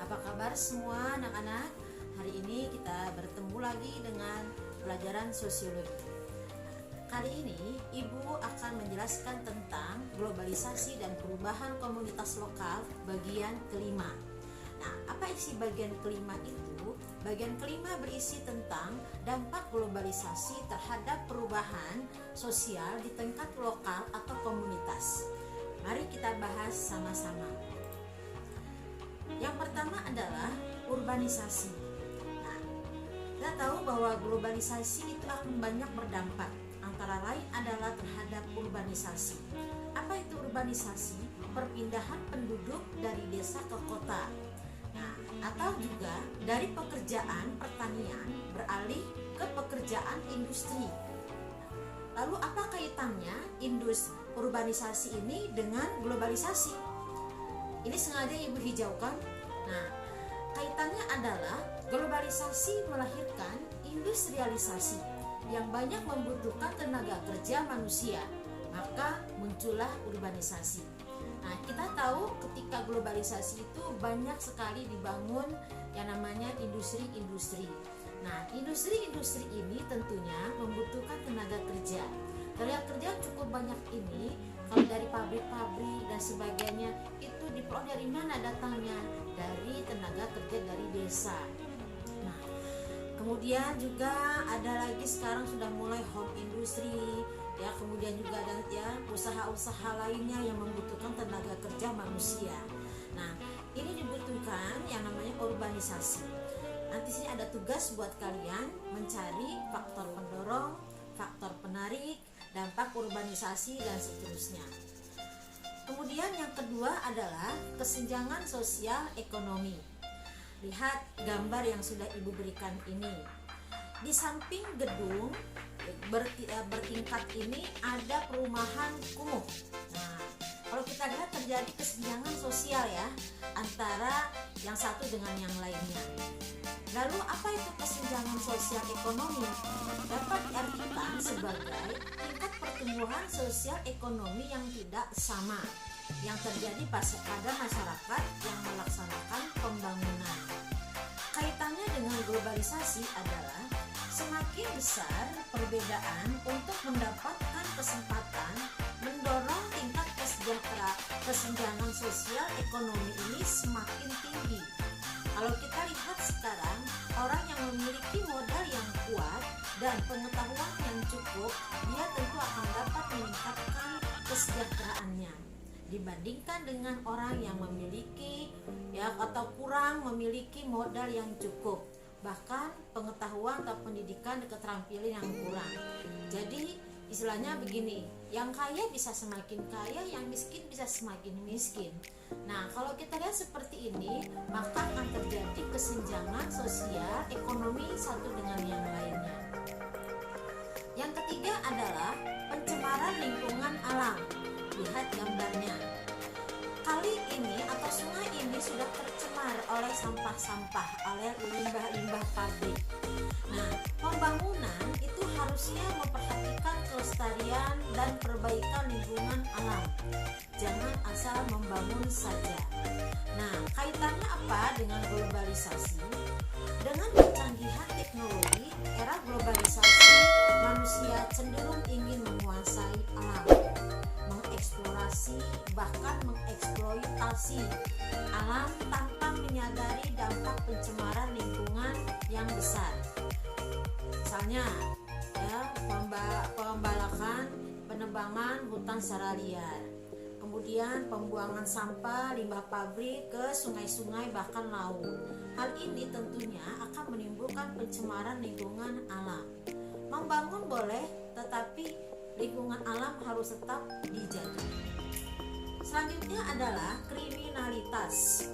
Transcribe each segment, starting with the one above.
Apa kabar semua anak-anak? Hari ini kita bertemu lagi dengan pelajaran sosiologi. Kali ini Ibu akan menjelaskan tentang globalisasi dan perubahan komunitas lokal bagian kelima. Nah, apa isi bagian kelima itu? Bagian kelima berisi tentang dampak globalisasi terhadap perubahan sosial di tingkat lokal atau komunitas. Mari kita bahas sama-sama. Yang pertama adalah urbanisasi. Nah, kita tahu bahwa globalisasi itu akan banyak berdampak. Antara lain adalah terhadap urbanisasi. Apa itu urbanisasi? Perpindahan penduduk dari desa ke kota. Nah, atau juga dari pekerjaan pertanian beralih ke pekerjaan industri. Lalu apa kaitannya urbanisasi ini dengan globalisasi? Ini sengaja Ibu hijaukan. Nah, kaitannya adalah globalisasi melahirkan industrialisasi yang banyak membutuhkan tenaga kerja manusia, maka muncullah urbanisasi. Nah, kita tahu ketika globalisasi itu banyak sekali dibangun yang namanya industri-industri. Nah, industri-industri ini tentunya membutuhkan tenaga kerja. Tenaga kerja cukup banyak ini, kalau dari pabrik-pabrik dan sebagainya, itu diperoleh dari mana datangnya? Dari tenaga kerja dari desa. Nah, kemudian juga ada lagi sekarang sudah mulai home industry, ya, kemudian juga ada ya usaha-usaha lainnya yang membutuhkan tenaga kerja manusia. Nah, ini dibutuhkan yang namanya urbanisasi. Nanti sini ada tugas buat kalian mencari faktor pendorong, faktor penarik, dampak urbanisasi dan seterusnya. Kemudian yang kedua adalah kesenjangan sosial ekonomi. Lihat gambar yang sudah Ibu berikan ini. Di samping gedung bertingkat ini ada perumahan kumuh. Nah, kalau kita lihat terjadi kesenjangan sosial ya antara yang satu dengan yang lainnya. Lalu apa itu kesenjangan sosial ekonomi? Dapat diartikan sebagai tingkat pertumbuhan sosial ekonomi yang tidak sama yang terjadi pada masyarakat yang melaksanakan pembangunan. Kaitannya dengan globalisasi adalah semakin besar perbedaan untuk mendapatkan kesempatan mendorong tingkat kesenjangan sosial ekonomi ini semakin tinggi. Kalau kita lihat sekarang, orang yang memiliki modal yang kuat dan pengetahuan yang cukup, dia tentu akan dapat meningkatkan kesejahteraannya dibandingkan dengan orang yang memiliki ya atau kurang memiliki modal yang cukup, bahkan pengetahuan atau pendidikan dan keterampilan yang kurang. Jadi istilahnya begini, yang kaya bisa semakin kaya, yang miskin bisa semakin miskin. Nah, kalau kita lihat seperti ini, maka akan terjadi kesenjangan sosial ekonomi satu dengan yang lainnya. Yang ketiga adalah pencemaran lingkungan alam. Lihat gambarnya. Kali ini atau sungai ini sudah tercemar oleh sampah-sampah, oleh limbah-limbah pabrik. Nah, pembangunan itu harusnya memperhatikan kelestarian dan perbaikan lingkungan alam. Jangan asal membangun saja. Nah, kaitannya apa dengan globalisasi? Dengan kecanggihan teknologi, era globalisasi, manusia cenderung ingin menguasai alam, mengeksplorasi bahkan mengeksploitasi alam tanpa menyadari dampak pencemaran lingkungan yang besar. Misalnya, ya, pembalakan, penebangan hutan secara liar. Kemudian pembuangan sampah, limbah pabrik ke sungai-sungai bahkan laut. Hal ini tentunya akan menimbulkan pencemaran lingkungan alam. Membangun boleh, tetapi lingkungan alam harus tetap dijaga. Selanjutnya adalah kriminalitas.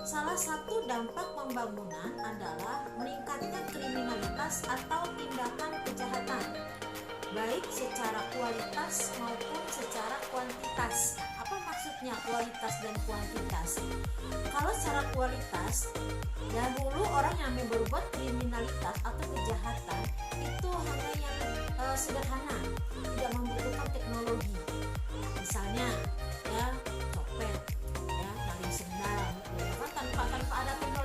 Salah satu dampak pembangunan adalah meningkatnya kriminalitas atau tindakan kejahatan, baik secara kualitas maupun secara kuantitas. Apa maksudnya kualitas dan kuantitas? Kalau secara kualitas, dahulu orang yang berbuat kriminalitas atau kejahatan itu hanya yang sederhana, tidak membutuhkan teknologi. Misalnya, ya, copet, ya, maling sendal, ya kan tanpa ada teknologi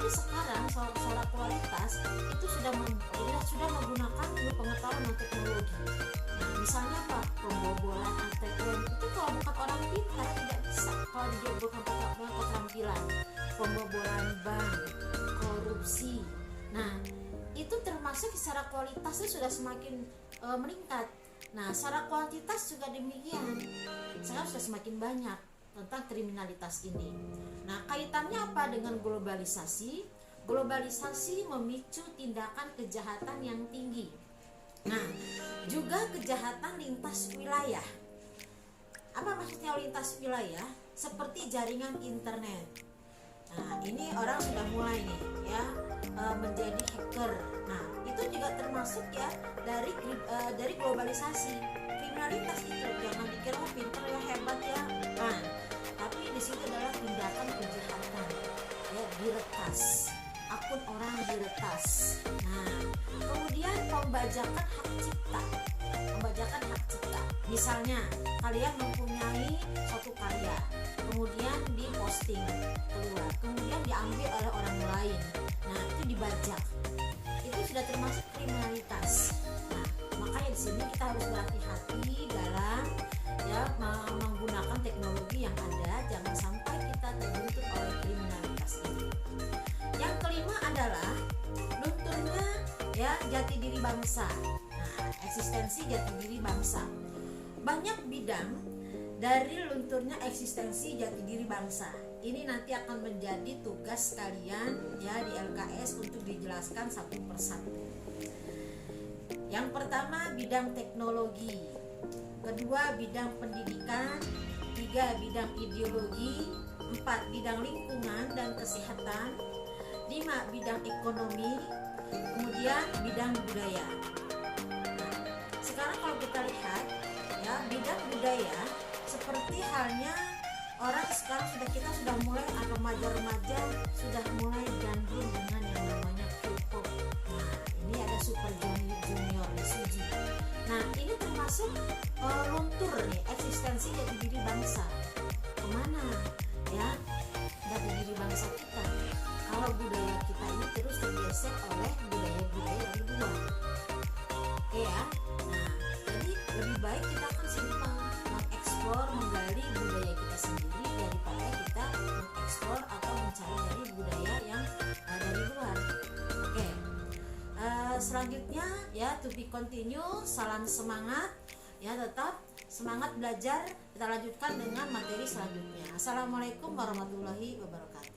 Jadi sekarang secara kualitas itu sudah menggunakan pengetahuan dan teknologi. Nah, misalnya apa? Pembobolan ATM itu kalau bukan orang pintar tidak bisa kalau dia bukan pakai keterampilan. Pembobolan bank, korupsi. Nah, itu termasuk secara kualitas itu sudah semakin meningkat. Nah, secara kuantitas juga demikian. Sekarang sudah semakin banyak tentang kriminalitas ini. Nah, kaitannya apa dengan globalisasi? Globalisasi memicu tindakan kejahatan yang tinggi. Nah, juga kejahatan lintas wilayah. Apa maksudnya lintas wilayah? Seperti jaringan internet. Nah, ini orang sudah mulai nih ya menjadi hacker. Nah, itu juga termasuk ya dari globalisasi. Kriminalitas itu jangan dikira pintar ya, hebat ya. Nah, tapi di situ adalah tindakan kejahatan ya, diretas. Akun orang diretas. Nah, kemudian pembajakan hak cipta. Pembajakan hak cipta. Misalnya, kalian mempunyai suatu karya, kemudian diposting keluar, kemudian diambil oleh orang lain. Nah, itu dibajak. Itu sudah termasuk kriminalitas. Nah, makanya di sini kita harus berhati-hati dalam ya menggunakan teknologi yang ada, jangan sampai kita terbentur oleh kriminalitas ini. Yang kelima adalah lunturnya ya jati diri bangsa. Nah, eksistensi jati diri bangsa. Banyak bidang dari lunturnya eksistensi jati diri bangsa. Ini nanti akan menjadi tugas kalian ya di LKS untuk dijelaskan satu persatu. Yang pertama bidang teknologi, kedua bidang pendidikan, tiga bidang ideologi, empat bidang lingkungan dan kesehatan, lima bidang ekonomi, kemudian bidang budaya. Nah, sekarang kalau kita lihat ya bidang budaya seperti halnya orang sekarang kita sudah mulai remaja sudah mulai gandrung dengan yang namanya K-pop. Nah, ini ada Super Junior di Suji. Nah, ini termasuk luntur nih eksistensi jati diri bangsa. Kemana ya jati diri bangsa kita kalau budaya kita ini terus tergeser oleh budaya-budaya dari luar. Oke ya. Nah, jadi lebih baik kita akan sini mengeksplor, menggali budaya kita sendiri daripada kita mengeksplor atau mencari dari budaya yang dari luar. Oke. Selanjutnya ya to be continue. Salam semangat ya, tetap semangat belajar. Kita lanjutkan dengan materi selanjutnya. Assalamualaikum warahmatullahi wabarakatuh.